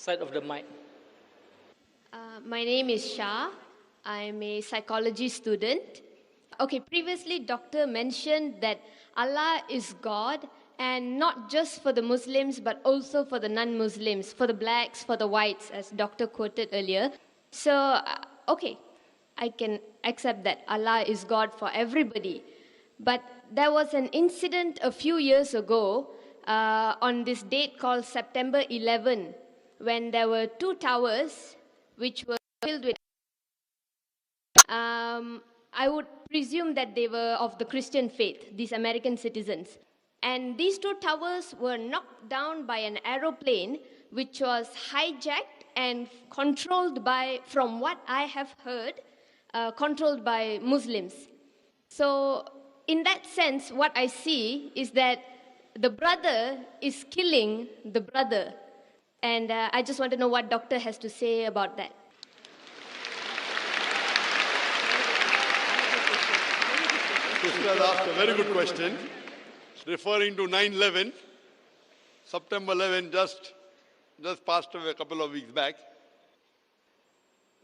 side of the mic. My name is Shah. I'm a psychology student. Okay, previously Doctor mentioned that Allah is God, and not just for the Muslims but also for the non-Muslims, for the blacks, for the whites, as Doctor quoted earlier. So, okay, I can accept that Allah is God for everybody. But there was an incident a few years ago on this date called September 11, when there were two towers which were filled with I would presume that they were of the Christian faith, these American citizens. And these two towers were knocked down by an aeroplane which was hijacked and controlled by, from what I have heard, controlled by Muslims. So in that sense, what I see is that the brother is killing the brother. And I just want to know what Doctor has to say about that. Sister asked a very good question, referring to 9/11, September 11, just passed away a couple of weeks back,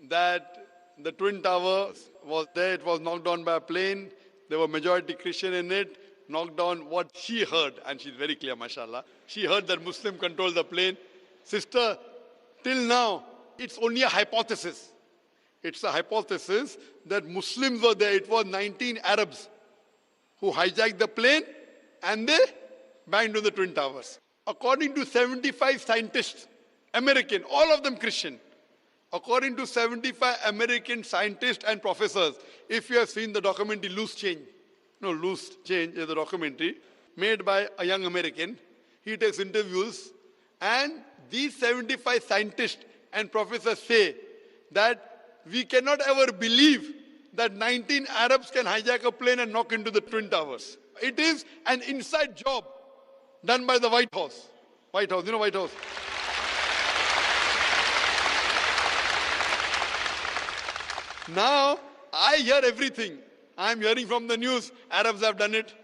that the Twin Towers was there, it was knocked down by a plane, there were majority Christian in it, knocked down what she heard, and she's very clear, mashallah. She heard that Muslim controlled the plane. Sister, till now, it's only a hypothesis. It's a hypothesis that Muslims were there. It was 19 Arabs who hijacked the plane and they banged on the Twin Towers. According to 75 scientists, American, all of them Christian, according to 75 American scientists and professors, if you have seen the documentary Loose Change is a documentary made by a young American. He takes interviews, and these 75 scientists and professors say that we cannot ever believe that 19 Arabs can hijack a plane and knock into the Twin Towers. It is an inside job done by the White House. White House, you know White House? Now, I hear everything. I'm hearing from the news, Arabs have done it.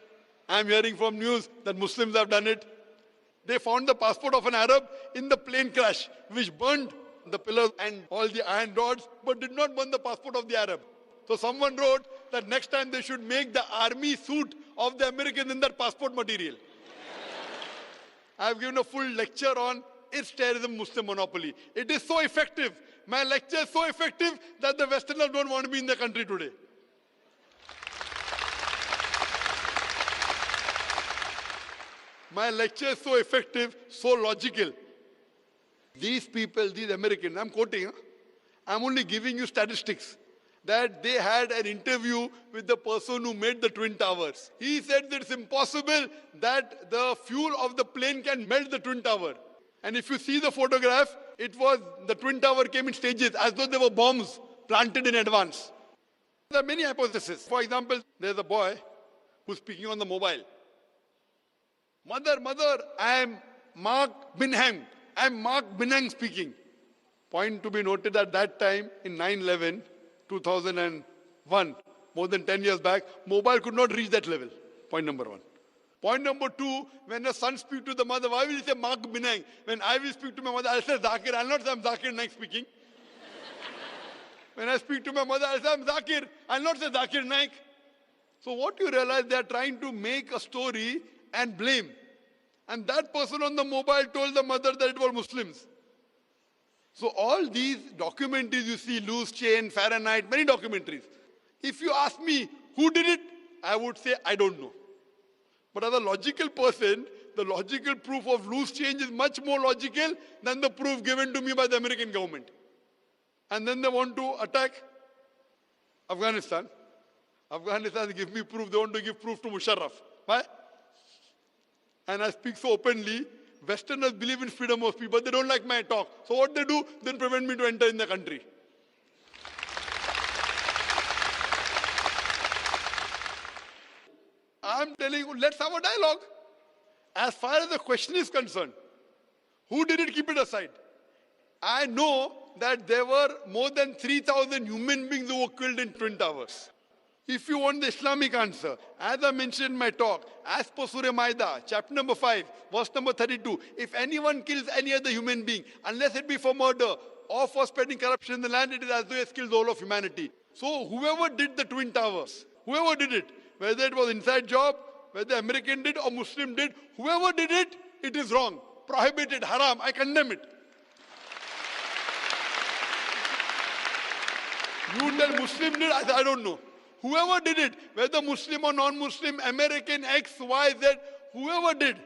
I'm hearing from news that Muslims have done it. They found the passport of an Arab in the plane crash, which burned the pillars and all the iron rods, but did not burn the passport of the Arab. So someone wrote that next time they should make the army suit of the Americans in that passport material. I've given a full lecture on is terrorism Muslim monopoly. It is so effective. My lecture is so effective that the Westerners don't want to be in the country today. My lecture is so effective, so logical. These people, these Americans, I'm quoting, I'm only giving you statistics, that they had an interview with the person who made the Twin Towers. He said that it's impossible that the fuel of the plane can melt the Twin Tower. And if you see the photograph, it was, the Twin Tower came in stages as though there were bombs planted in advance. There are many hypotheses. For example, there's a boy who's speaking on the mobile. Mother, I am Mark Binham. I am Mark Binham speaking. Point to be noted at that time in 9/11, 2001, more than 10 years back, mobile could not reach that level. Point number one. Point number two, when a son speaks to the mother, why will he say Mark Binham? When I will speak to my mother, I'll say Zakir. I'll not say I'm Zakir Naik speaking. When I speak to my mother, I'll say I'm Zakir. I'll not say Zakir Naik. So what you realize, they are trying to make a story and blame. And that person on the mobile told the mother that it were Muslims. So all these documentaries you see, Loose Change, Fahrenheit, many documentaries. If you ask me who did it, I would say I don't know. But as a logical person, the logical proof of Loose Change is much more logical than the proof given to me by the American government. And then they want to attack Afghanistan. Afghanistan give me proof, they want to give proof to Musharraf. Why? And I speak so openly. Westerners believe in freedom of speech, but they don't like my talk. So what they do, then prevent me to enter in the country. I'm telling you, let's have a dialogue. As far as the question is concerned, who did it, keep it aside. I know that there were more than 3,000 human beings who were killed in Twin Towers. If you want the Islamic answer, as I mentioned in my talk, as per Surah Maida, chapter number 5, verse number 32, if anyone kills any other human being, unless it be for murder or for spreading corruption in the land, it is as though he has killed the whole of humanity. So whoever did the Twin Towers, whoever did it, whether it was inside job, whether American did or Muslim did, whoever did it, it is wrong, prohibited, haram, I condemn it. You tell Muslim did, I don't know. Whoever did it, whether Muslim or non-Muslim, American, X, Y, Z, whoever did,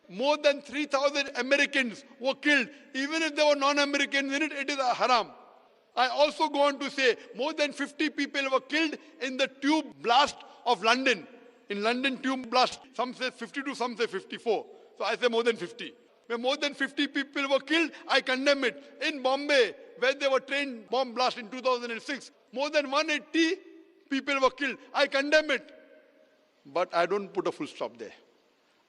more than 3,000 Americans were killed. Even if there were non-Americans in it, it is a haram. I also go on to say, more than 50 people were killed in the tube blast of London. In London tube blast, some say 52, some say 54. So I say more than 50. When more than 50 people were killed, I condemn it. In Bombay, where there were train bomb blast in 2006, more than 180 people were killed. I condemn it. But I don't put a full stop there.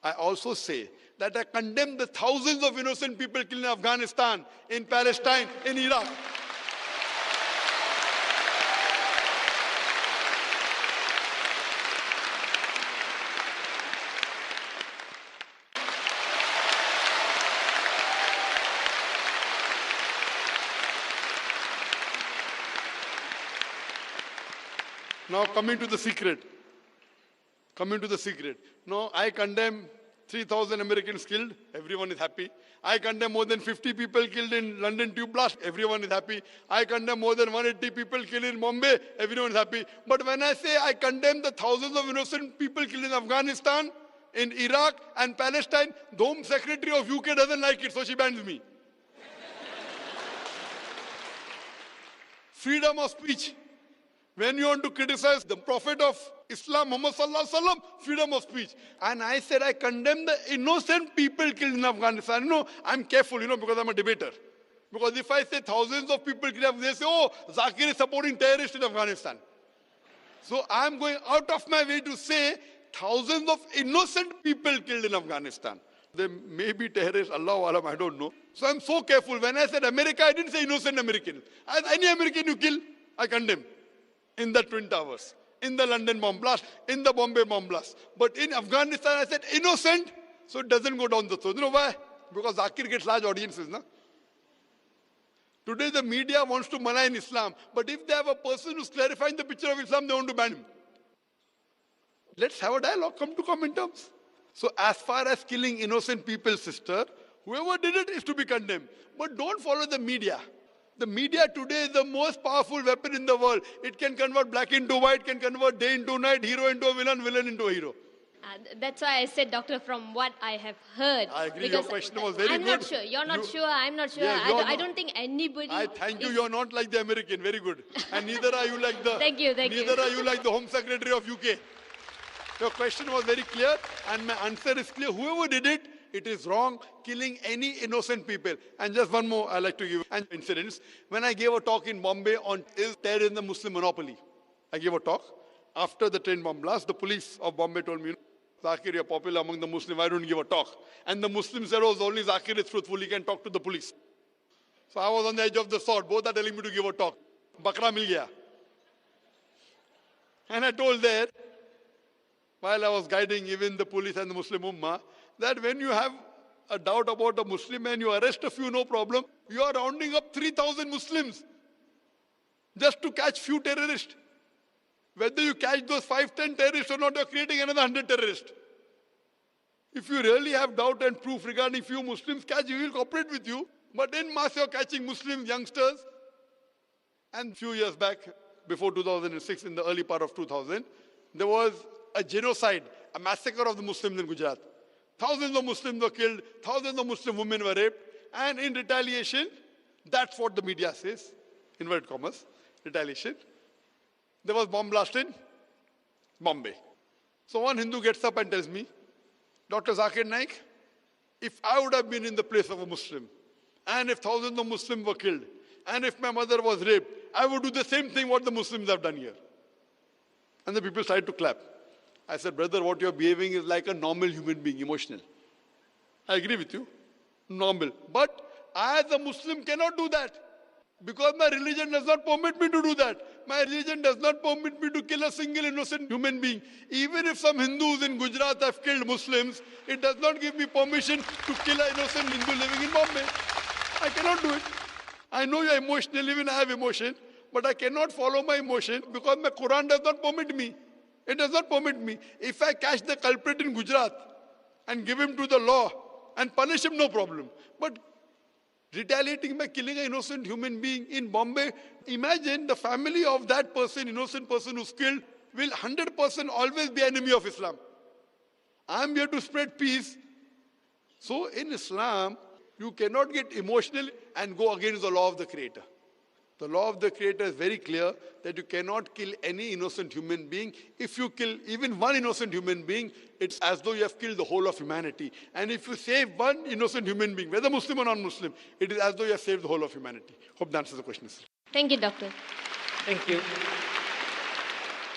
I also say that I condemn the thousands of innocent people killed in Afghanistan, in Palestine, in Iraq. Now coming to the secret. No, I condemn 3,000 Americans killed. Everyone is happy. I condemn more than 50 people killed in London tube blast. Everyone is happy. I condemn more than 180 people killed in Bombay. Everyone is happy. But when I say I condemn the thousands of innocent people killed in Afghanistan, in Iraq and Palestine, the Home Secretary of UK doesn't like it, so she bans me. Freedom of speech. When you want to criticize the Prophet of Islam, Muhammad Sallallahu Alaihi Wasallam, freedom of speech. And I said I condemn the innocent people killed in Afghanistan. No, I'm careful, because I'm a debater. Because if I say thousands of people killed, they say, oh, Zakir is supporting terrorists in Afghanistan. So I'm going out of my way to say thousands of innocent people killed in Afghanistan. They may be terrorists, Allahu Alam, I don't know. So I'm so careful. When I said America, I didn't say innocent Americans. As any American you kill, I condemn. In the Twin Towers, in the London bomb blast, in the Bombay bomb blast. But in Afghanistan, I said innocent, so it doesn't go down the throat. You know why? Because Zakir gets large audiences. No? Today the media wants to malign Islam, but if they have a person who's clarifying the picture of Islam, they want to ban him. Let's have a dialogue, come to common terms. So as far as killing innocent people, sister, whoever did it is to be condemned. But don't follow the media. The media today is the most powerful weapon in the world. It can convert black into white, can convert day into night, hero into a villain, villain into a hero. That's why I said, Doctor, from what I have heard. I agree, your question was very good. I'm not sure. You're not sure. I'm not sure. Yeah, I don't think anybody. I thank you. You're not like the American. Very good. And neither are you like the. Thank you. Neither are you like the Home Secretary of UK. Your question was very clear, and my answer is clear. Whoever did it, it is wrong, killing any innocent people. And just one more I like to give an incident. When I gave a talk in Bombay on is terrorism the Muslim monopoly, I gave a talk. After the train bomb blast, the police of Bombay told me, Zakir, you're popular among the Muslims, why don't you give a talk? And the Muslims said, oh, only Zakir is truthful, he can talk to the police. So I was on the edge of the sword. Both are telling me to give a talk. Bakra mil gaya. And I told there, while I was guiding even the police and the Muslim Ummah, that when you have a doubt about a Muslim and you arrest a few, no problem, you are rounding up 3,000 Muslims just to catch few terrorists. Whether you catch those 5-10 terrorists or not, you're creating another 100 terrorists. If you really have doubt and proof regarding few Muslims, catch, we will cooperate with you. But in mass, you're catching Muslim youngsters. And few years back, before 2006, in the early part of 2000, there was a genocide, a massacre of the Muslims in Gujarat. Thousands of Muslims were killed, thousands of Muslim women were raped, and in retaliation, that's what the media says, inverted commas, retaliation, there was bomb blast in Bombay. So one Hindu gets up and tells me, Dr. Zakir Naik, if I would have been in the place of a Muslim, and if thousands of Muslims were killed, and if my mother was raped, I would do the same thing what the Muslims have done here. And the people started to clap. I said, brother, what you're behaving is like a normal human being, emotional. I agree with you, normal. But I as a Muslim cannot do that because my religion does not permit me to do that. My religion does not permit me to kill a single innocent human being. Even if some Hindus in Gujarat have killed Muslims, it does not give me permission to kill an innocent Hindu living in Bombay. I cannot do it. I know you're emotional, even I have emotion, but I cannot follow my emotion because my Quran does not permit me. It does not permit me. If I catch the culprit in Gujarat and give him to the law and punish him, no problem. But retaliating by killing an innocent human being in Bombay, imagine the family of that person, innocent person who's killed, will 100% always be enemy of Islam. I'm here to spread peace. So in Islam, you cannot get emotional and go against the law of the Creator. The law of the Creator is very clear that you cannot kill any innocent human being. If you kill even one innocent human being, it's as though you have killed the whole of humanity. And if you save one innocent human being, whether Muslim or non-Muslim, it is as though you have saved the whole of humanity. Hope that answers the question. Thank you, Doctor. Thank you.